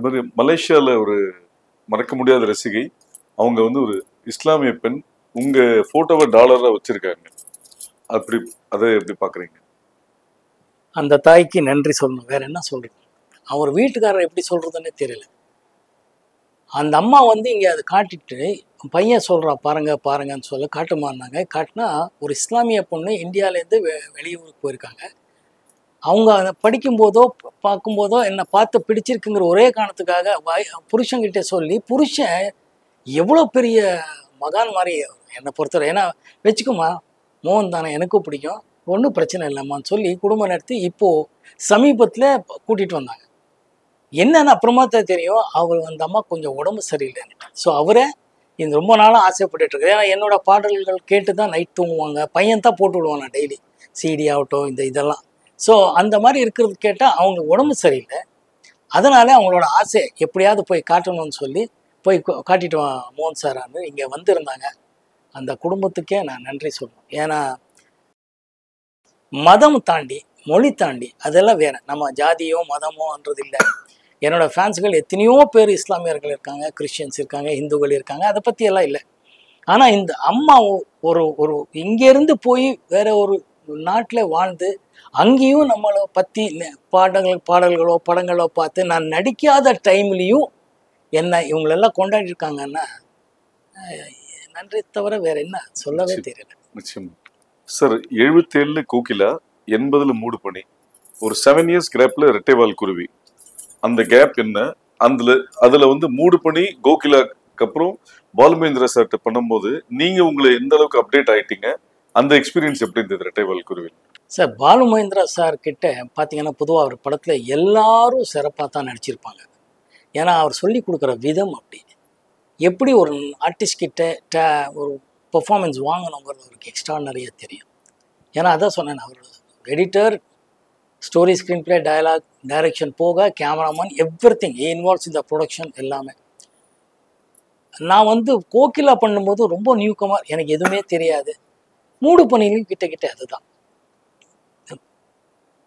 மாதிரி மலேசியாவில் ஒரு மறக்க முடியாத ரசிகை, அவங்க வந்து ஒரு இஸ்லாமிய பெண், உங்க போட்டோவை டாலரா வச்சிருக்காங்க. அப்படி அதை எப்படி பாக்குறீங்க? அந்த தாய்க்கு நன்றி சொல்லணும், வேற என்ன சொல்றது. அவர் வீட்டுக்காரர் எப்படி சொல்றதுன்னே தெரியல. அந்த அம்மா வந்து இங்கே அதை காட்டிட்டு பையன் சொல்கிறா பாருங்க பாருங்கன்னு சொல்ல காட்டுமான்னாங்க. காட்டினா ஒரு இஸ்லாமிய பொண்ணு இந்தியாவிலேருந்து வெளியூருக்கு போயிருக்காங்க. அவங்க அதை படிக்கும்போதோ பார்க்கும்போதோ என்னை பார்த்து பிடிச்சிருக்குங்கிற ஒரே காரணத்துக்காக புருஷன்கிட்ட சொல்லி, புருஷன் எவ்வளோ பெரிய மகான் மாதிரி என்னை பொறுத்தவரை. ஏன்னா வச்சுக்குமா, மோகன் தானே, எனக்கும் பிடிக்கும், ஒன்றும் பிரச்சனை இல்லைம்மான்னு சொல்லி குடும்பம் நடத்தி இப்போது சமீபத்தில் கூட்டிகிட்டு வந்தாங்க. என்னன்னு அப்புறமா தான் தெரியும், அவர் அந்த அம்மா கொஞ்சம் உடம்பு சரியில்லைன்னு. ஸோ அவரை இந்த ரொம்ப நாளாக ஆசைப்பட்டுட்டு இருக்கு. ஏன்னா என்னோட பாடல்கள் கேட்டு தான் நைட் தூங்குவாங்க. பையன் தான் போட்டு விடுவான் நான் டெய்லி, சிடி ஆகட்டும் இதெல்லாம். ஸோ அந்த மாதிரி இருக்கிறது கேட்டால் அவங்க உடம்பு சரியில்லை. அதனால அவங்களோட ஆசை எப்படியாவது போய் காட்டணும்னு சொல்லி போய் காட்டிட்டு வா மோகன் சாரான்னு இங்கே வந்திருந்தாங்க. அந்த குடும்பத்துக்கே நான் நன்றி சொல்லணும். ஏன்னா மதம் தாண்டி, மொழி தாண்டி, அதெல்லாம் வேற. நம்ம ஜாதியோ மதமோன்றது இல்லை. என்னோடய ஃபேன்ஸுகள் எத்தனையோ பேர் இஸ்லாமியர்கள் இருக்காங்க, கிறிஸ்டியன்ஸ் இருக்காங்க, இந்துக்கள் இருக்காங்க, அதை பற்றி எல்லாம் இல்லை. ஆனால் இந்த அம்மா ஒரு இங்கேருந்து போய் வேற ஒரு நாட்டில் வாழ்ந்து அங்கேயும் நம்மளை பற்றி பாடல்களோ படங்களோ பார்த்து நான் நடிக்காத டைம்லேயும் என்ன இவங்களெல்லாம் கொண்டாடிருக்காங்கன்னா நன்றி தவிர வேற என்ன சொல்லவே தெரியல. நிச்சயம் சார். 77 கோகிலா, 80 மூடு பனி, ஒரு 7 இயர்ஸ் கேப்ல ரெட்டைவால் குருவி. அந்த கேப் என்ன? அதுல வந்து மூடு பனி கோகிலாக்கு அப்புறம் பாலுமகேந்திரா சார்ட்ட பண்ணும்போது நீங்க உங்களை எந்த அளவுக்கு அப்டேட் ஆயிட்டீங்க? அந்த எக்ஸ்பீரியன்ஸ் எப்படி இருந்தது ரெட்டைவால் குருவி? சார், பாலுமகேந்திரா சார் கிட்ட பார்த்தீங்கன்னா பொதுவாக அவர் படத்தில் எல்லாரும் சிறப்பாக தான் நடிச்சிருப்பாங்க. ஏன்னா அவர் சொல்லி கொடுக்குற விதம் அப்படி. எப்படி ஒரு ஆர்டிஸ்ட் கிட்ட ஒரு பெர்ஃபார்மன்ஸ் வாங்கணுங்கிறது அவருக்கு எக்ஸ்ட்ரானரியாக தெரியும். ஏன்னா அதான் சொன்னேன், அவர் editor, story, screenplay, dialogue, direction போக கேமராமேன், எவ்ரிதிங் இன்வால்வ்ஸ் இந்த ப்ரொடக்ஷன் எல்லாமே. நான் வந்து கோகிலா பண்ணும்போது ரொம்ப நியூகமர், எனக்கு எதுவுமே தெரியாது. மூடு பனிலையும் கிட்ட அதுதான்.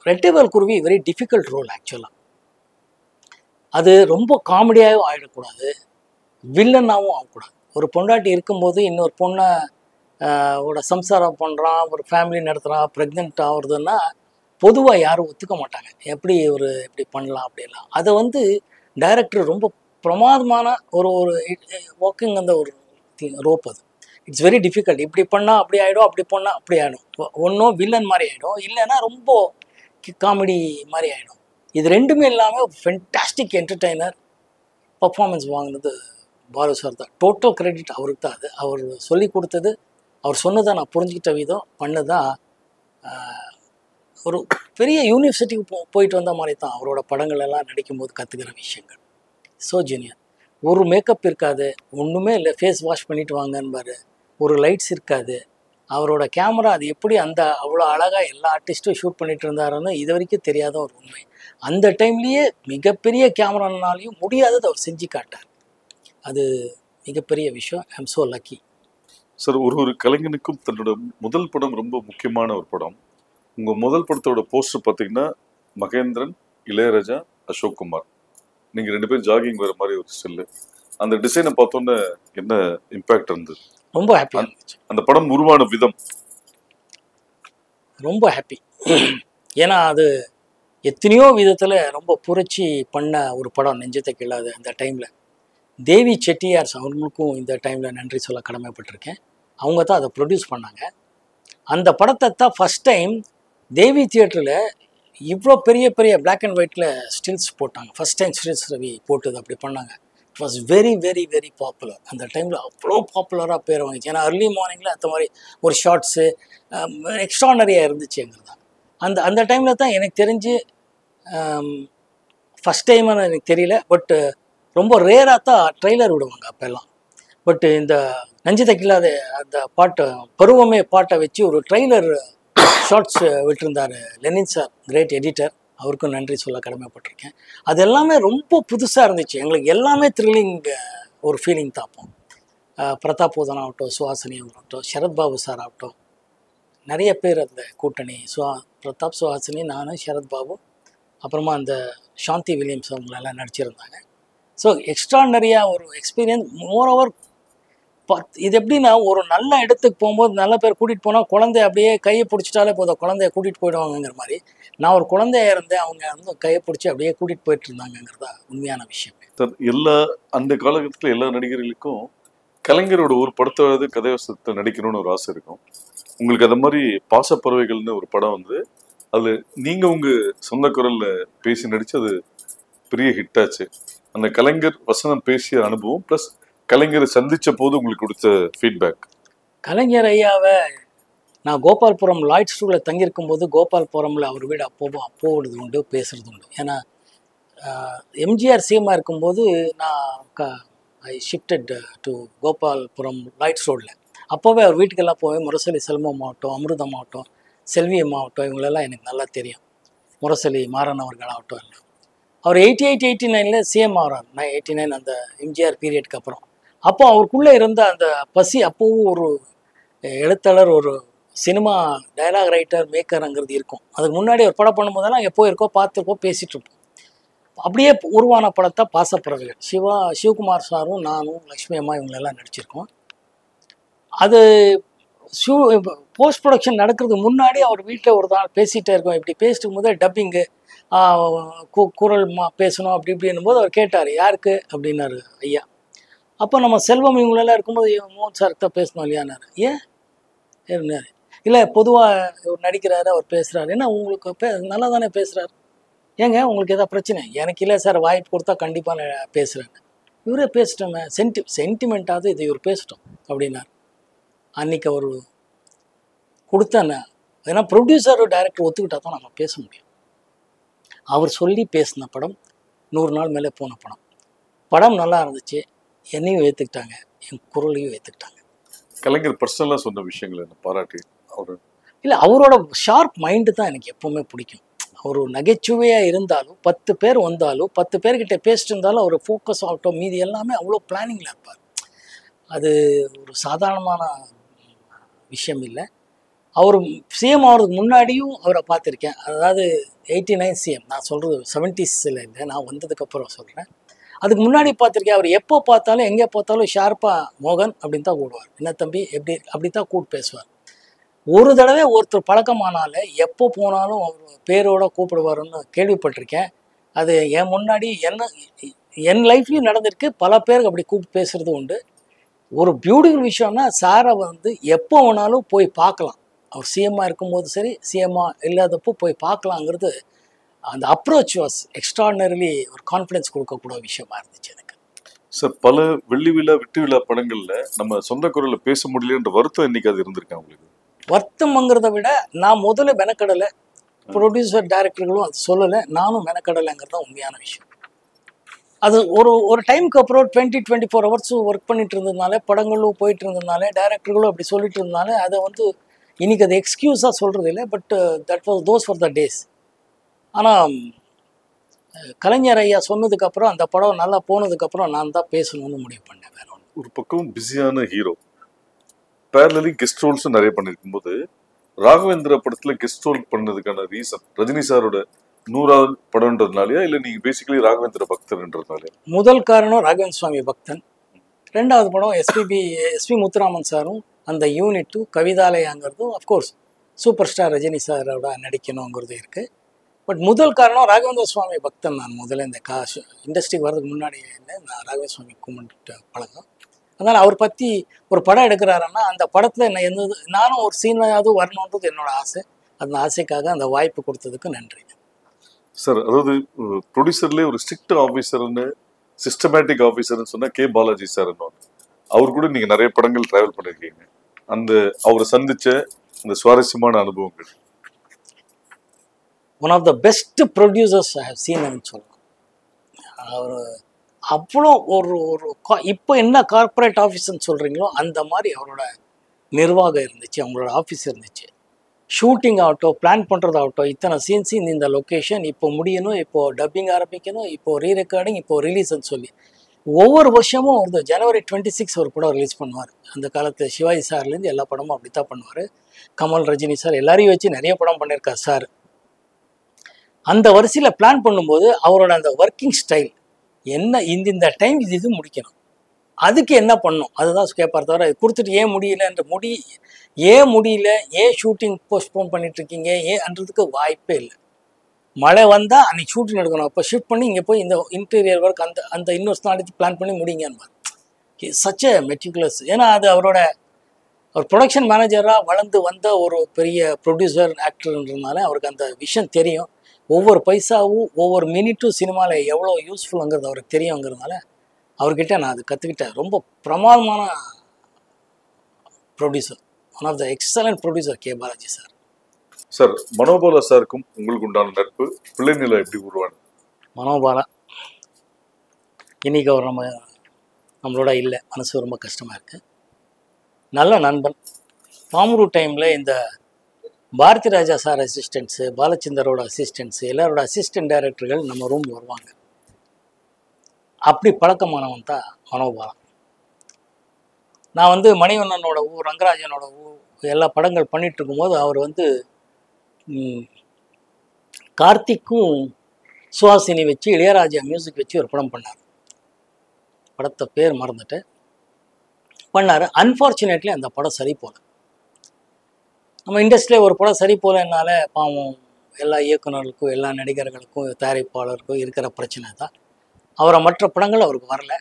ரெட்டைவால் குருவி வெரி டிஃபிகல்ட் ரோல் ஆக்சுவலாக. அது ரொம்ப காமெடியாகவும் ஆகிடக்கூடாது, வில்லனாகவும் ஆகக்கூடாது. ஒரு பொண்டாட்டி இருக்கும்போது இன்னொரு பொண்ணை ஓட சம்சாரம் பண்ணுறான், ஒரு ஃபேமிலி நடத்துகிறான், ப்ரெக்னென்ட் ஆகுறதுன்னா பொதுவாக யாரும் ஒத்துக்க மாட்டாங்க. எப்படி பண்ணலாம் அப்படிலாம். அதை வந்து டைரக்டர் ரொம்ப பிரமாதமான ஒரு வாக்கிங் அந்த ஒரு ரோப். அது இட்ஸ் வெரி டிஃபிகல்ட். இப்படி பண்ணால் அப்படி ஆகிடும், அப்படி பண்ணால் அப்படி ஆகிடும். ஒன்றும் வில்லன் மாதிரி ஆகிடும், இல்லைன்னா ரொம்ப காமெடி மாதிரி ஆகிடும். இது ரெண்டுமே இல்லாமல் ஃபென்டாஸ்டிக் என்டர்டெய்னர் பர்ஃபார்மன்ஸ் வாங்கினது பாலு சார் தான். டோட்டல் கிரெடிட் அவருக்கு தான். அது அவர் சொல்லி கொடுத்தது, அவர் சொன்னதை நான் புரிஞ்சுக்கிட்ட விதம் பண்ணதான். ஒரு பெரிய யூனிவர்சிட்டிக்கு போயிட்டு வந்த மாதிரி தான் அவரோட படங்கள் எல்லாம் நடிக்கும்போது கற்றுக்கிற விஷயங்கள். So junior. ஒரு மேக்கப் இருக்காது, ஒன்றுமே இல்லை, ஃபேஸ் வாஷ் பண்ணிட்டு வாங்கன்பாரு. ஒரு லைட்ஸ் இருக்காது. அவரோட கேமரா அது எப்படி அவ்வளோ அழகாக எல்லா ஆர்டிஸ்ட்டும் ஷூட் பண்ணிட்டு இருந்தாருன்னு இது வரைக்கும் தெரியாத ஒரு உண்மை. அந்த டைம்லேயே மிகப்பெரிய கேமரானாலையும் முடியாதது அவர் செஞ்சு காட்டார். அது மிகப்பெரிய விஷயம். I am so lucky. Sir, ஒரு கலைஞனுக்கும் தன்னோட முதல் படம் ரொம்ப முக்கியமான ஒரு படம். உங்கள் முதல் படத்தோட போஸ்டர் பார்த்தீங்கன்னா மகேந்திரன், இளையராஜா, அசோக் குமார், நீங்கள் 2 பேரும் ஜாகிங் வர மாதிரி ஒரு ஸ்டில்லு. அந்த டிசைனை பார்த்தோன்னே என்ன இம்பேக்ட் இருந்தது? ரொம்ப ஹாப்பி. அந்த படம் உருவான விதம் ரொம்ப ஹாப்பி. ஏன்னா அது எத்தனையோ விதத்தில் ரொம்ப புரட்சி பண்ண ஒரு படம் நெஞ்சத்தை கிள்ளாது. அந்த டைமில் தேவி செட்டியார் அவங்களுக்கும் இந்த டைமில் நன்றி சொல்ல கடமைப்பட்டிருக்கேன். அவங்க தான் அதை ப்ரொடியூஸ் பண்ணாங்க. அந்த படத்தை தான் ஃபஸ்ட் டைம் தேவி தியேட்டரில் இவ்வளோ பெரிய பெரிய பிளாக் அண்ட் ஒயிட்டில் ஸ்டில்ஸ் போட்டாங்க. ஃபஸ்ட் டைம் ஸ்டில்ஸ் ரவி போட்டது அப்படி பண்ணாங்க. It was very very very popular. அந்த டைமில் அவ்வளோ பாப்புலராக பேர் வாங்கிச்சு. ஏன்னா அர்லி மார்னிங்கில் அந்த மாதிரி ஒரு ஷார்ட்ஸு எக்ஸ்ட்ரானரியாக இருந்துச்சுங்கிறது தான். அந்த டைமில் தான் எனக்கு தெரிஞ்சு ஃபஸ்ட் டைம்னு எனக்கு தெரியல, பட் ரொம்ப ரேராக தான் ட்ரெய்லர் விடுவாங்க அப்போல்லாம். பட்டு இந்த நெஞ்சத்தை கிள்ளாத அந்த பாட்டை, பருவமே பாட்டை வச்சு ஒரு ட்ரெய்லர் ஷார்ட்ஸ் விட்டுருந்தார் லெனின் சார், கிரேட் எடிட்டர். அவருக்கும் நன்றி சொல்ல கடமைப்பட்டிருக்கேன். அது எல்லாமே ரொம்ப புதுசாக இருந்துச்சு. எங்களுக்கு எல்லாமே த்ரில்லிங் ஒரு ஃபீலிங் தாப்போம். பிரதாப் போதன் ஆகட்டும், சுஹாசினி ஆகட்டும், சரத்பாபு சார் ஆகட்டும், நிறைய பேர் அந்த கூட்டணி, பிரதாப், சுஹாசினி, நான், சரத்பாபு, அப்புறமா அந்த சாந்தி வில்லியம்ஸ் அவங்களெல்லாம் நடிச்சிருந்தாங்க. ஸோ எக்ஸ்ட்ரானரியாக ஒரு எக்ஸ்பீரியன்ஸ். மோரோவர் இது எப்படின்னா, ஒரு நல்ல இடத்துக்கு போகும்போது நல்ல பேர் கூட்டிகிட்டு போனால் குழந்தைய அப்படியே கையை பிடிச்சிட்டாலே போதும், குழந்தைய கூட்டிகிட்டு போயிடுவாங்கங்கிற மாதிரி நான் ஒரு குழந்தையா இருந்தேன். அவங்க வந்து கையை பிடிச்சி அப்படியே கூட்டிகிட்டு போயிட்டு இருந்தாங்கங்கிறதா உண்மையான விஷயம். எல்லா அந்த காலகட்டத்தில் எல்லா நடிகர்களுக்கும் கலைஞரோட ஒரு படத்தாவது கதைவசத்தை நடிக்கணும்னு ஒரு ஆசை இருக்கும். உங்களுக்கு அது மாதிரி பாசப்பறவைகள்னு ஒரு படம் வந்து அது நீங்க உங்க சொந்த குரல்ல பேசி நடிச்சு அது பெரிய ஹிட் ஆச்சு. அந்த கலைஞர் வசனம் பேசிய அனுபவம் பிளஸ் கலைஞரை சந்திச்ச போது உங்களுக்கு கொடுத்த ஃபீட்பேக். கலைஞர் ஐயாவை நான் கோபால்புரம் லாய்ட் ஸ்கூலில் தங்கியிருக்கும் போது கோபால்புரமில் அவர் வீடு அப்போது உண்டு, பேசுறது உண்டு. ஏன்னா எம்ஜிஆர் சிஎம்மாக இருக்கும்போது நான் ஐ ஷிஃப்டட் டு கோபால்புரம் லைட்ஸ் ரோடில். அப்போவே அவர் வீட்டுக்கெல்லாம் போய் முரசொலி செல்வம் ஆகட்டும், அமிர்தம் ஆகட்டும், செல்வி அம்மா ஆகட்டும், இவங்களெல்லாம் எனக்கு நல்லா தெரியும். முரசொலி மாறன் அவர்கள் ஆகட்டும் எல்லாம். அவர் 88-89 சிஎம் ஆகிறார். 89 அந்த எம்ஜிஆர் பீரியடுக்கு அப்புறம். அப்போ அவருக்குள்ளே இருந்த அந்த பசி, அப்போவும் ஒரு எழுத்தாளர், ஒரு சினிமா டைலாக் ரைட்டர், மேக்கருங்கிறது இருக்கும். அதுக்கு முன்னாடி ஒரு படம் பண்ணும்போதெல்லாம் எப்போ இருக்கோ பார்த்துருக்கோம், பேசிகிட்டு இருப்போம். அப்படியே உருவான படத்தை பாசப்பறவைகள். சிவகுமார் சாரும் நானும் லக்ஷ்மி அம்மா இவங்களெல்லாம் நடிச்சிருக்கோம். அது போஸ்ட் ப்ரொடக்ஷன் நடக்கிறதுக்கு முன்னாடி அவர் வீட்டில் ஒரு நாள் பேசிகிட்டே இருக்கோம். இப்படி பேசிட்டு போதே டப்பிங்கு குரல் பேசணும் அப்படி இப்படின்னும் போது அவர் கேட்டார், யாருக்கு அப்படின்னாரு ஐயா. அப்போ நம்ம செல்வம் இவங்களெல்லாம் இருக்கும்போது மோகன் சார்கிட்ட பேசணும் இல்லையானாரு. ஏன் இருந்தார்? இல்லை, பொதுவாக நடிக்கிறாரு, அவர் பேசுகிறாரு. ஏன்னா உங்களுக்கு நல்லா தானே பேசுகிறாரு, ஏங்க உங்களுக்கு எதாவது பிரச்சனை? எனக்கு இல்லை சார், வாய்ப்பு கொடுத்தா கண்டிப்பாக நான் பேசுகிறேன். இவரே பேசிட்டோங்க, சென்டிமெண்ட்டாவது இது இவர் பேசிட்டோம் அப்படின்னார். அன்றைக்கி அவர் கொடுத்தேன்னு, ஏன்னா ப்ரொடியூசர் டைரக்டர் ஒத்துக்கிட்டா தான் நம்ம பேச முடியும். அவர் சொல்லி பேசின படம் 100 நாள் மேலே போன படம். படம் நல்லா இருந்துச்சு, என்னையும் ஏற்றுக்கிட்டாங்க, என் குரலையும் ஏற்றுக்கிட்டாங்க. கலைஞர் பர்சனலாக சொன்ன விஷயங்கள் என்ன பாராட்டி அவர்? இல்லை, அவரோட ஷார்ப் மைண்டு தான் எனக்கு எப்போவுமே பிடிக்கும். அவர் நகைச்சுவையாக இருந்தாலும் 10 பேர் வந்தாலும் 10 பேர்கிட்ட பேசிட்டு இருந்தாலும் அவர் ஃபோக்கஸ் ஆகட்டும், மீதி எல்லாமே அவ்வளோ பிளானிங்கில் இருப்பார். அது ஒரு சாதாரணமான விஷயம் இல்லை. அவர் சிஎம் ஆகிறதுக்கு முன்னாடியும் அவரை பார்த்துருக்கேன். அதாவது 89 சிஎம், நான் சொல்கிறது 70s இல்லை, நான் வந்ததுக்கப்புறம் சொல்கிறேன். அதுக்கு முன்னாடி பார்த்துருக்கேன். அவர் எப்போ பார்த்தாலும் எங்கே பார்த்தாலும் ஷார்ப்பாக மோகன் அப்படின்னு தான் கூடுவார். என்ன தம்பி எப்படி அப்படி தான் கூப்பிட்டு பேசுவார். ஒரு தடவை ஒருத்தர் பழக்கமானாலே எப்போ போனாலும் அவர் பேரோட கூப்பிடுவாருன்னு கேள்விப்பட்டிருக்கேன். அது என் முன்னாடி என் லைஃப்லையும் நடந்திருக்கு. பல பேருக்கு அப்படி கூப்பிட்டு பேசுகிறது உண்டு. ஒரு பியூட்டிஃபுல் விஷயம்னா, சாரை வந்து எப்போ வேணாலும் போய் பார்க்கலாம். அவர் சிஎம்மாக இருக்கும்போது சரி, சிஎம்மாக இல்லாதப்போ போய் பார்க்கலாங்கிறது, அந்த அப்ரோச் வாஸ் எக்ஸ்ட்ரானரிலி ஒரு கான்ஃபிடன்ஸ் கொடுக்கக்கூடிய விஷயமா இருந்துச்சு எனக்கு. சார், பல வெள்ளி விழா வெற்றி விழா படங்களில் நம்ம சொந்த குரலில் பேச முடியலன்ற வருத்தம் இன்னைக்கு அது இருந்திருக்கேன் உங்களுக்கு? வருத்தம்ங்கிறத விட நான் முதல்ல மெனக்கடலை, ப்ரொடியூசர் டைரக்டர்களும் அது சொல்லலை, நானும் மெனக்கடலைங்கிறது தான் உண்மையான விஷயம். அது ஒரு டைமுக்கு அப்புறம் 20-24 ஹவர்ஸ் ஒர்க் பண்ணிட்டு இருந்ததுனால, படங்களும் போயிட்டு இருந்ததுனால, டைரக்டர்களும் அப்படி சொல்லிட்டு இருந்ததுனால, அதை வந்து இன்னைக்கு அது எக்ஸ்கியூஸாக சொல்கிறது இல்லை. But those for the days. ஆனால் கலைஞர் ஐயா சொன்னதுக்கப்புறம், அந்த படம் நல்லா போனதுக்கப்புறம் நான் தான் பேசணும்னு முடிவு பண்ணேன். வேற ஒன்று. ஒரு பக்கம் பிஸியான ஹீரோ, பேரலி கெஸ்ட் ரோல்ஸும் நிறைய பண்ணியிருக்கும் போது, ராகவேந்திர படத்தில் கெஸ்ட் ரோல் பண்ணதுக்கான ரீசன் ரஜினி சாரோட 100வது படம்ன்றதுனாலயா, இல்லை நீங்கள் பேசிக்கலி ராகவேந்திர பக்தர்ன்றதுனாலே? முதல் காரணம் ராகவேந்திர சுவாமி பக்தன். 2வது படம் எஸ்பி முத்துராமன் சாரும் அந்த யூனிட்டும் கவிதாலயாங்கிறதும் அஃப்கோர்ஸ் சூப்பர் ஸ்டார் ரஜினி சாரோட நடிக்கணுங்கிறது இருக்குது. பட் முதல் காரணம் ராகவேந்திர சுவாமி பக்தன். நான் முதல்ல இந்த இண்டஸ்ட்ரிக்கு வர்றதுக்கு முன்னாடி நான் ராகவேந்திர சுவாமி கும்பிட்டு பழக்கம். அதனால் அவர் பற்றி ஒரு படம் எடுக்கிறாருன்னா அந்த படத்தில் நானும் ஒரு சீனாவது வரணுன்றது என்னோட ஆசை. அந்த ஆசைக்காக அந்த வாய்ப்பு கொடுத்ததுக்கு நன்றி சார். அதாவது ப்ரொடியூசர்லேயே ஒரு ஸ்ட்ரிக்ட் ஆஃபீஸர்னு, சிஸ்டமேட்டிக் ஆஃபீஸர்னு சொன்னால் கே பாலாஜி சார். அவர் கூட நீங்கள் நிறைய படங்கள் ட்ராவல் பண்ணியிருக்கீங்க. அந்த அவரை சந்திச்ச அந்த சுவாரஸ்யமான அனுபவங்கள்? One of the best producers I have seen சொல்லலாம். அவர் அவ்வளோ ஒரு இப்போ என்ன கார்பரேட் ஆஃபீஸ்ன்னு சொல்கிறீங்களோ அந்த மாதிரி அவரோட நிர்வாகம் இருந்துச்சு, அவங்களோட ஆஃபீஸ் இருந்துச்சு. ஷூட்டிங் ஆகட்டும், பிளான் பண்ணுறதாகட்டும், இத்தனை சீன்ஸ் இந்த லொக்கேஷன் இப்போ முடியணும், இப்போது டப்பிங் ஆரம்பிக்கணும், இப்போது ரீ ரெக்கார்டிங், இப்போது ரிலீஸ்ன்னு சொல்லி ஒவ்வொரு வருஷமும் ஒரு ஜனவரி 26 ஒரு படம் ரிலீஸ் பண்ணுவார். அந்த காலத்தில் சிவாஜி சார்லேருந்து எல்லா படமும் அப்படி தான் பண்ணுவார். கமல், ரஜினி சார் எல்லாரையும் வச்சு நிறைய படம் பண்ணியிருக்கார் சார். அந்த வரிசையில் பிளான் பண்ணும்போது அவரோட அந்த ஒர்க்கிங் ஸ்டைல் என்ன இந்த டைம் இது முடிக்கணும், அதுக்கு என்ன பண்ணணும் அதுதான் கேட்பார். தவிர கொடுத்துட்டு ஏன் முடியலன்ற ஏன் முடியல, ஏன் ஷூட்டிங் போஸ்ட்போன் பண்ணிட்டு இருக்கீங்க ஏன்றதுக்கு வாய்ப்பே இல்லை. மழை வந்தால் அன்னைக்கு ஷூட்டிங் எடுக்கணும், அப்போ ஷூட் பண்ணி இங்கே போய் இந்த இன்டீரியர் ஒர்க் அந்த இன்னொரு நாளைக்கு பிளான் பண்ணி முடிங்கன்னு சச் எ மெட்டிகுலஸ். ஏன்னா அது அவர் ப்ரொடக்ஷன் மேனேஜராக வளர்ந்து வந்த ஒரு பெரிய ப்ரொடியூசர் ஆக்டர்ன்றதுனால அவருக்கு அந்த விஷயம் தெரியும். ஒவ்வொரு பைசாவும் ஒவ்வொரு மினிட்டும் சினிமாவில் எவ்வளோ யூஸ்ஃபுல்லுங்கிறது அவருக்கு தெரியுங்கிறதுனால அவர்கிட்ட நான் அது கற்றுக்கிட்டேன். ரொம்ப பிரமாதமான producer, one of the excellent producer K Balaji sir. Sir, Manobala சாருக்கும் உங்களுக்கு உண்டான நட்பு பிள்ளை நிலை எப்படி உருவானது? மனோபாலா இன்னைக்கு அவர் நம்மளோட இல்லை, மனசு ரொம்ப கஷ்டமாக இருக்குது. நல்ல நண்பன். பாமரூர் டைமில் இந்த பாரதி ராஜா சார் அசிஸ்டன்ட்ஸு, பாலச்சந்தரோட அசிஸ்டன்ட்ஸு, எல்லாரோட அசிஸ்டன்ட் டைரக்டர்கள் நம்ம ரூம் வருவாங்க. அப்படி பழக்கமானவன் தான் மனோபாலா. நான் மணிவண்ணனோட ரங்கராஜனோட எல்லா படங்கள் பண்ணிட்டு இருக்கும்போது அவர் கார்த்திக்கும் சுஹாசினி வச்சு இளையராஜா மியூசிக் வச்சு ஒரு படம் பண்ணார். படத்தை பேர் மறந்துட்டு பண்ணார். அன்ஃபார்ச்சுனேட்லி அந்த படம் சரி போல. நம்ம இண்டஸ்ட்ரியில் ஒரு படம் சரி போலனால பாவம் எல்லா இயக்குநர்களுக்கும் எல்லா நடிகர்களுக்கும் தயாரிப்பாளருக்கும் இருக்கிற பிரச்சனை தான். அவரை மற்ற படங்கள் அவருக்கு வரல.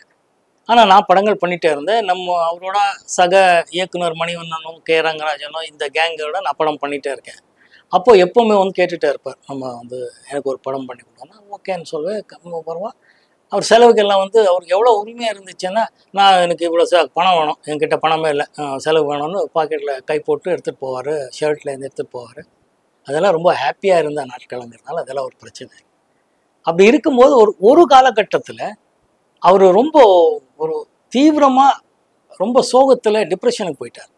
ஆனால் நான் படங்கள் பண்ணிகிட்டே இருந்தேன். அவரோட சக இயக்குனர் மணிவண்ணனும் கே ரங்கராஜனும் இந்த கேங்கோட நான் படம் பண்ணிகிட்டே இருக்கேன். அப்போது எப்போவுமே கேட்டுகிட்டே இருப்பார், நம்ம எனக்கு ஒரு படம் பண்ணி கொடுத்தோன்னா ஓகேன்னு சொல்லுவேன். வருவா அவர் செலவுக்கெல்லாம் அவருக்கு எவ்வளோ உரிமையாக இருந்துச்சுன்னா, நான் எனக்கு இவ்வளோ பணம் வேணும், என்கிட்ட பணமே இல்லை, செலவு வேணும்னு பாக்கெட்டில் கை போட்டு எடுத்துகிட்டு போவார், ஷர்ட்லேருந்து எடுத்துகிட்டு போவார். அதெல்லாம் ரொம்ப ஹாப்பியாக இருந்த நாட்களுங்கிறதுனால அதெல்லாம் ஒரு பிரச்சனை. அப்படி இருக்கும்போது ஒரு காலகட்டத்தில் அவர் ரொம்ப ஒரு தீவிரமாக ரொம்ப சோகத்தில் டிப்ரெஷனுக்கு போயிட்டார்.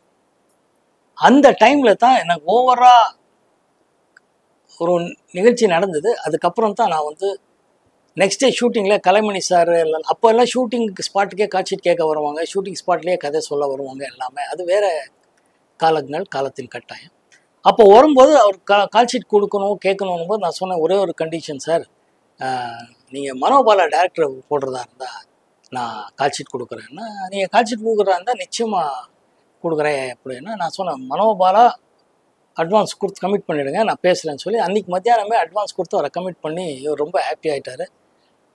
அந்த டைமில் தான் எனக்கு ஓவராக ஒரு நிகழ்ச்சி நடந்தது. அதுக்கப்புறம் தான் நான் நெக்ஸ்ட் டே ஷூட்டிங்கில் கலைமணி சார் எல்லாம் அப்போ எல்லாம் ஷூட்டிங்க்கு ஸ்பாட்டுக்கே காட்சிட் கேட்க வருவாங்க, ஷூட்டிங் ஸ்பாட்லேயே கதை சொல்ல வருவாங்க. எல்லாமே அது வேறு காலத்தின் கட்டாயம். அப்போ வரும்போது அவர் கால்ஷீட் கொடுக்கணும் கேட்கணும் போது நான் சொன்னேன், ஒரே ஒரு கண்டிஷன் சார், நீங்கள் மனோபாலா டேரக்டர் போடுறதா இருந்தால் நான் கால்ஷீட் கொடுக்குறேன்னா, நீங்கள் கால்ஷீட் கொடுக்குறதா இருந்தால் நிச்சயமாக கொடுக்குறேன் அப்படின்னா நான் சொன்னேன், மனோபாலா அட்வான்ஸ் கொடுத்து கமிட் பண்ணிவிடுங்க, நான் பேசுகிறேன்னு சொல்லி அன்றைக்கி மத்தியானமே அட்வான்ஸ் கொடுத்து அவரை கமிட் பண்ணி இவர் ரொம்ப ஹாப்பி ஆகிட்டார்.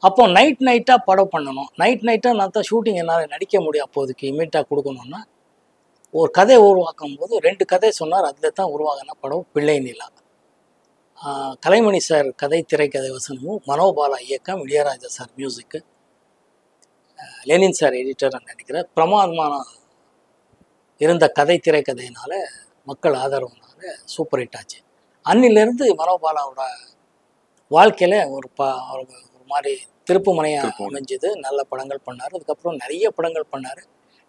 அப்போது நைட்டாக படம் பண்ணணும். நைட்டாக நான் தான் ஷூட்டிங் என்னால் நடிக்க முடியும். அப்போதைக்கு இமீடியட்டாக கொடுக்கணுன்னா ஒரு கதை உருவாக்கும் போது 2 கதை சொன்னார். அதில் தான் உருவாகின படம் பிள்ளை நிலா. கலைமணி சார் கதை திரைக்கதை வசனமும், மனோபாலா இயக்கம், இளையராஜா சார் மியூசிக்கு, லெனின் சார் எடிட்டர்னு நினைக்கிறேன். பிரமாதமான இருந்த கதை திரைக்கதையினால் மக்கள் ஆதரவுனால சூப்பர் ஹிட் ஆச்சு. அன்னிலேருந்து மனோபாலாவோட வாழ்க்கையில் ஒரு மாதிரி திருப்பு முனையாக அமைஞ்சது. நல்ல படங்கள் பண்ணார். அதுக்கப்புறம் நிறைய படங்கள் பண்ணார்.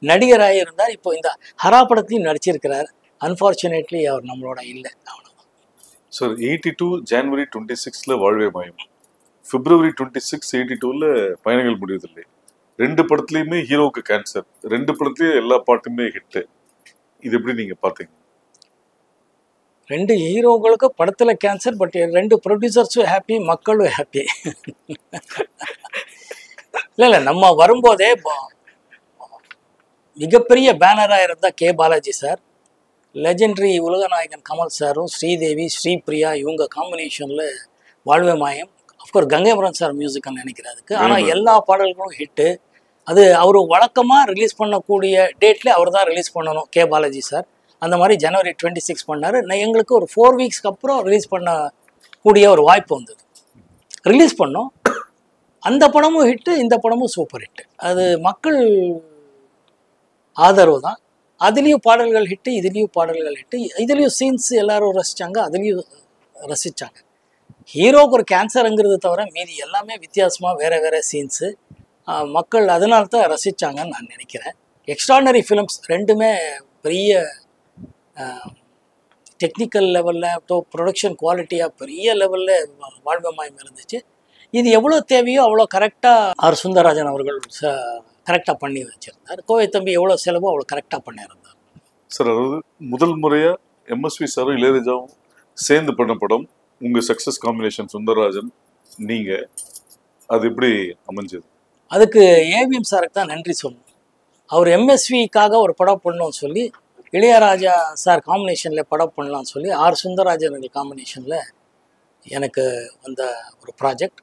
நடிகராக இருந்தார். இப்போ இந்த ஹரா படத்தையும் நடிச்சிருக்கிறார். அன்ஃபார்ச்சுனேட்லி அவர் நம்மளோட இல்லை, அவ்வளோதான். சார், 82 ஜனவரி 26 வாழ்வே மாயம், பிப்ரவரி 26 82 பயணங்கள் முடிவதில்லை. 2 படத்துலையுமே ஹீரோவுக்கு கேன்சர், 2 படத்துலையும் எல்லா பாட்டுமே ஹிட்டு. இது எப்படி நீங்கள் பார்த்தீங்க? 2 ஹீரோங்களுக்கு படத்தில் கேன்சர், பட் 2 ப்ரொடியூசர்ஸும் ஹாப்பி, மக்களும் ஹாப்பி. இல்லை நம்ம வரும்போதே மிகப்பெரிய பேனராக இருந்தால் கே பாலாஜி சார், லெஜெண்டரி உலகநாயகன் கமல் சாரும், ஸ்ரீதேவி, ஸ்ரீபிரியா, இவங்க காம்பினேஷனில் வாழ்வே மாயம். அஃப்கோர்ஸ் கங்கைபுரம் சார் மியூசிக்னு நினைக்கிறதுக்கு. ஆனால் எல்லா பாடல்களும் ஹிட்டு. அது அவர் வழக்கமாக ரிலீஸ் பண்ணக்கூடிய டேட்டில் அவர் தான் ரிலீஸ் பண்ணணும், கே பாலாஜி சார். அந்த மாதிரி ஜனவரி 26 பண்ணார். எங்களுக்கு ஒரு 4 வீக்ஸ்க்கு அப்புறம் ரிலீஸ் பண்ணக்கூடிய ஒரு வாய்ப்பு வந்தது. ரிலீஸ் பண்ணோம். அந்த படமும் ஹிட்டு, இந்த படமும் சூப்பர் ஹிட்டு. அது மக்கள் ஆதரவு தான். அதுலேயும் பாடல்கள் ஹிட்டு, இதுலேயும் பாடல்கள் ஹிட்டு. இதுலேயும் சீன்ஸ் எல்லாரும் ரசித்தாங்க, அதுலேயும் ரசித்தாங்க. ஹீரோவுக்கு ஒரு கேன்சருங்கிறது தவிர மீதி எல்லாமே வித்தியாசமாக வேறு சீன்ஸு. மக்கள் அதனால தான் ரசித்தாங்கன்னு நான் நினைக்கிறேன். எக்ஸ்ட்ராடனரி ஃபிலிம்ஸ் 2மே பெரிய டெக்னிக்கல் லெவலில் ப்ரொடக்ஷன் குவாலிட்டியாக பெரிய லெவலில் வாழ்வே மாயம் இருந்துச்சு. இது எவ்வளோ தேவையோ அவ்வளோ கரெக்டாக ஆர் சுந்தரராஜன் அவர்கள் கரெக்டாக பண்ணி வச்சுருந்தார். கோவை தம்பி எவ்வளோ செலவோ அவ்வளோ கரெக்டாக பண்ணியிருந்தார். சார், அதாவது முதல் முறையாக எம்எஸ்வி சாரும் இளையராஜாவும் சேர்ந்து பண்ண படம், உங்கள் சக்ஸஸ் காம்பினேஷன் சுந்தரராஜன் நீங்கள், அது எப்படி அமைஞ்சது? அதுக்கு ஏவிஎம் சாருக்கு தான் நன்றி சொல்லணும். அவர் எம்எஸ்விக்காக ஒரு படம் பண்ணணும்னு சொல்லி இளையராஜா சார் காம்பினேஷனில் படம் பண்ணலாம்னு சொல்லி ஆர் சுந்தரராஜன் காம்பினேஷனில் எனக்கு வந்த ஒரு ப்ராஜெக்ட்.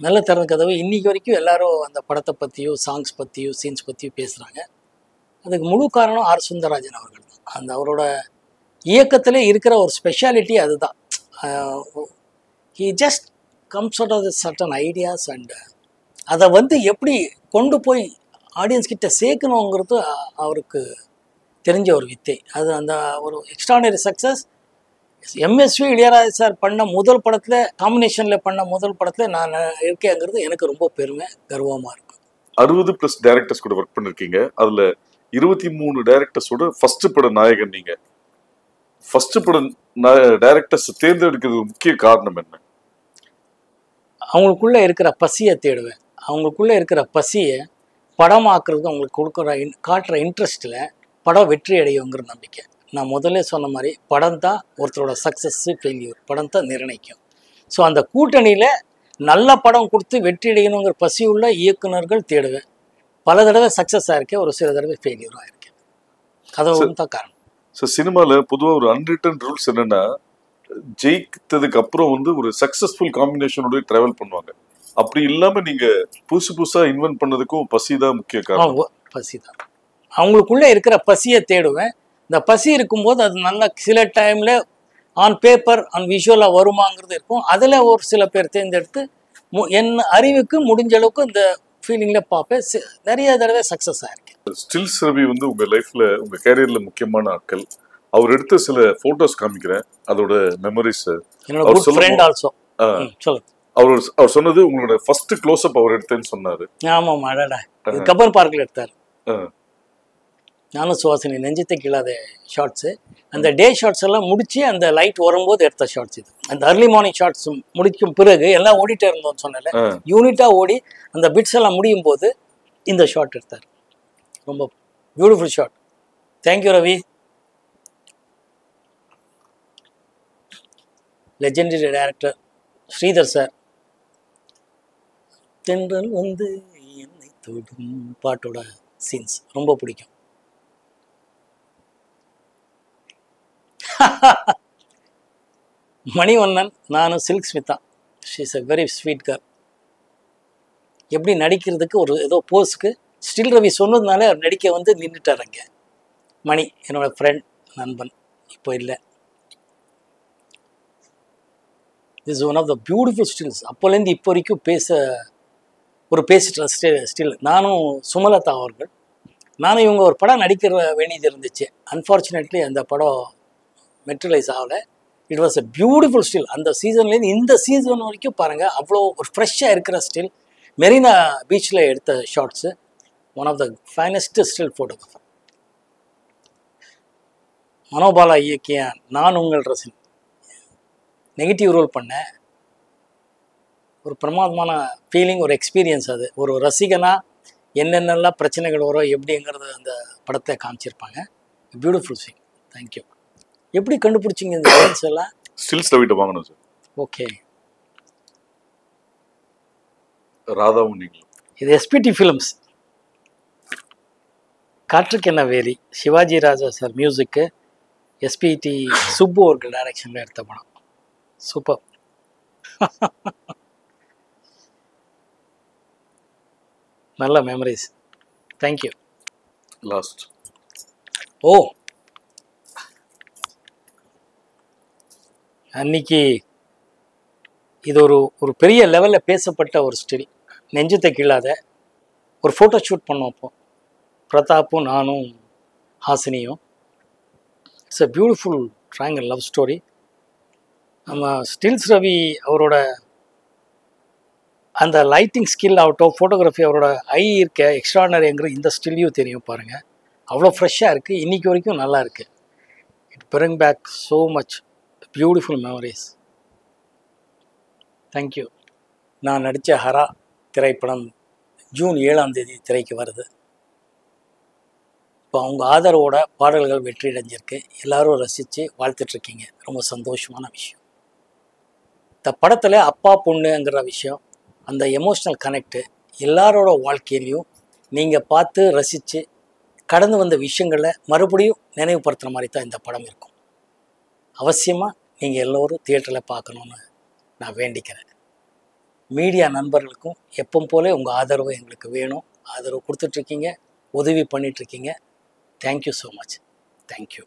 நல்ல திறந்த கதவு. இன்றைக்கி வரைக்கும் எல்லாரும் அந்த படத்தை பற்றியும் சாங்ஸ் பற்றியும் சீன்ஸ் பற்றியும் பேசுகிறாங்க. அதுக்கு முழு காரணம் ஆர் சுந்தரராஜன் அவர்கள் தான். அந்த அவரோட இயக்கத்தில் இருக்கிற ஒரு ஸ்பெஷாலிட்டி அதுதான். He just comes out of the certain ideas and அதை வந்து எப்படி கொண்டு போய் ஆடியன்ஸ் கிட்ட சேர்க்கணுங்கிறது அவருக்கு தெரிஞ்ச ஒரு வித்தை. அது அந்த ஒரு extraordinary success. MSV Ilaiyaraaja sir பண்ண முதல் படத்தில் காம்பினேஷனில் பண்ண முதல் படத்தில் நான் இருக்கேங்கிறது எனக்கு ரொம்ப பெருமை, கர்வமாக இருக்கும். 60+ டைரக்டர்ஸ் கூட ஒர்க் பண்ணிருக்கீங்க. அதில் 23 டைரக்டர்ஸோட ஃபர்ஸ்ட் பட நாயகன் நீங்க. ஃபர்ஸ்ட் பட டைரக்டர்ஸ் தேர்ந்தெடுக்கிறது முக்கிய காரணம் என்ன? அவங்களுக்குள்ளே இருக்கிற பசியை தேடுவேன். அவங்களுக்குள்ளே இருக்கிற பசியை படமாக்குறது அவங்களுக்கு காட்டுற இன்ட்ரெஸ்ட்டில் படம் வெற்றி அடையுங்கிற நம்பிக்கை. நான் முதல்ல சொன்ன மாதிரி படம் தான் ஒருத்தரோட சக்ஸஸ்ஸு ஃபெயில்யூர், படம் தான் நிர்ணயிக்கும். ஸோ அந்த கூட்டணியில் நல்ல படம் கொடுத்து வெற்றி அடையணுங்கிற பசி உள்ள இயக்குநர்கள் தேடுவேன். பல தடவை சக்ஸஸ் ஆயிருக்கேன், ஒரு சில தடவை ஃபெயில்யூர் ஆயிருக்கேன். அது தான் காரணம். ஸோ சினிமாவில் பொதுவாக ஒரு அன்ரிட்டன் ரூல்ஸ் என்னென்னா, ஜெயித்ததுக்கு அப்புறம் வந்து ஒரு சக்ஸஸ்ஃபுல் காம்பினேஷனோட ட்ராவல் பண்ணுவாங்க. அப்படி இல்லாமல் நீங்கள் புதுசாக இன்வென்ட் பண்ணதுக்கும் பசி தான் முக்கிய காரணம். பசி தான். அவங்களுக்குள்ளே இருக்கிற பசியை தேடுவேன். இந்த பசி இருக்கும்போது அது நல்ல சில டைமில் ஆன் பேப்பர் ஆன் விஷுவலாக வருமாங்கிறது இருக்கும். அதில் ஒரு சில பேர் தேர்ந்தெடுத்து என் அறிவுக்கு முடிஞ்ச அளவுக்கு இந்த ஃபீலிங்கில் பார்ப்பேன். நிறைய தடவை சக்ஸஸ் ஆகிருக்கு. ஸ்டில்ஸ் ரவி வந்து உங்கள் லைஃப்பில் உங்கள் கேரியரில் முக்கியமான ஆட்கள். அவர் எடுத்த சில ஃபோட்டோஸ் காமிக்கிறேன், அதோட மெமரிஸ். என்னோட குட் ஃப்ரெண்ட் ஆல்சோ. சொல்லுங்க. அவர் சொன்னது உங்களோட ஃபர்ஸ்ட் க்ளோஸ்அப் அவர் எடுத்தேன்னு சொன்னார். ஆமாம், அடடா. கப்பர் பார்க்கில் எடுத்தார். நானும் சுவாசினி நெஞ்சத்தை கிழாத ஷார்ட்ஸு. அந்த டே ஷார்ட்ஸ் எல்லாம் முடிச்சு அந்த லைட் வரும்போது எடுத்த ஷார்ட்ஸ் இது. அந்த அர்லி மார்னிங் ஷார்ட்ஸ் முடிக்கும் பிறகு எல்லாம் ஓடிட்டே இருந்தோம்னு சொன்னல, யூனிட்டாக ஓடி அந்த பிட்ஸ் எல்லாம் முடியும் போது இந்த ஷார்ட் எடுத்தார். ரொம்ப beautiful short. Thank you Ravi. Legendary director Sridhar sir. தென்றல் வந்து என்னை தொடும் பாட்டோட சீன்ஸ் ரொம்ப பிடிக்கும். மணிவண்ணன், நானும் Silk Smitha. She is a very sweet girl. எப்படி நடிக்கிறதுக்கு ஒரு ஏதோ போஸ்க்கு ஸ்டில் ரவி சொன்னதுனால அவர் நடிக்க வந்து நின்றுட்டார். அங்கே மணி என்னோட ஃப்ரெண்ட், நண்பன், இப்போ இல்லை. This one of the beautiful stills. அப்போலேருந்து இப்போ வரைக்கும் பேசிட்டு ஸ்டில். நானும் சுமலதா அவர்கள், நானும் இவங்க ஒரு படம் நடிக்கிற வேண்டியது இருந்துச்சு. அன்ஃபார்ச்சுனேட்லி அந்த படம் மெட்ரலைஸ் ஆகலை. It was a beautiful still. அந்த சீசன்லேருந்து இந்த சீசன் வரைக்கும் பாருங்கள், அவ்வளோ ஒரு ஃப்ரெஷ்ஷாக இருக்கிற ஸ்டில். மெரினா பீச்சில் எடுத்த shots. One of the finest still photographer. Manobala இயக்கிய நான் உங்கள் ரசின் நெகட்டிவ் ரோல் பண்ணேன். ஒரு பிரமாதமான ஃபீலிங், ஒரு எக்ஸ்பீரியன்ஸ். அது ஒரு ரசிகனாக என்னென்னலாம் பிரச்சனைகள் வரும் எப்படிங்கிறது அந்த படத்தை காமிச்சிருப்பாங்க. Beautiful scene. தேங்க்யூ. எப்படி கண்டுபிடிச்சிங்க இந்த சீன்ஸ் எல்லாம்? ஸ்டில்ஸ் ரவிட்ட வாங்கணும் சார். ஓகே. ராதாவும் நீங்களும். இது எஸ்பிடி ஃபிலிம்ஸ். காற்றுக்கு என்ன வேலி, சிவாஜி ராஜா சார் மியூசிக்கு, எஸ்பிடி சுப்பு அவர்கள் டைரக்ஷனில் எடுத்த படம். சூப்பர். நல்ல மெமரிஸ். தேங்க்யூ. லாஸ்ட். ஓ, அன்னைக்கு இது ஒரு பெரிய லெவலில் பேசப்பட்ட ஒரு ஸ்டில். நெஞ்சத்தை கீழாத ஒரு ஃபோட்டோ ஷூட் பண்ணோம். அப்போ பிரதாப்பும் நானும் ஹாசினியும். It's a beautiful triangle love story. நம்ம ஸ்டில்ஸ் ரவி அவரோட அந்த லைட்டிங் ஸ்கில் ஆகட்டும், ஃபோட்டோகிராஃபி, அவரோட ஐ இருக்க எக்ஸ்ட்ரானரிங்கிற இந்த ஸ்டில்லையும் தெரியும் பாருங்கள். அவ்வளோ ஃப்ரெஷ்ஷாக இருக்குது, இன்றைக்கி வரைக்கும் நல்லா இருக்குது. It bring back so much beautiful memories. Thank you. நான் நடித்த ஹரா திரைப்படம் ஜூன் 7ஆம் தேதி திரைக்கு வருது. இப்போ அவங்க ஆதரவோட பாடல்கள் வெற்றி அடைஞ்சிருக்கு. எல்லோரும் ரசித்து வாழ்த்துட்ருக்கீங்க. ரொம்ப சந்தோஷமான விஷயம். இந்த படத்தில் அப்பா பொண்ணுங்கிற விஷயம், அந்த எமோஷ்னல் கனெக்டு எல்லாரோட வாழ்க்கையிலையும் நீங்கள் பார்த்து ரசித்து கடந்து வந்த விஷயங்களை மறுபடியும் நினைவுபடுத்துகிற மாதிரி தான் இந்த படம் இருக்கும். அவசியமாக நீங்கள் எல்லோரும் தியேட்டரில் பார்க்கணுன்னு நான் வேண்டிக்கிறேன். மீடியா நண்பர்களுக்கும் எப்பவும் போல உங்கள் ஆதரவு எங்களுக்கு வேணும். ஆதரவு கொடுத்துட்ருக்கீங்க, உதவி பண்ணிகிட்ருக்கீங்க. Thank you so much. தேங்க்யூ.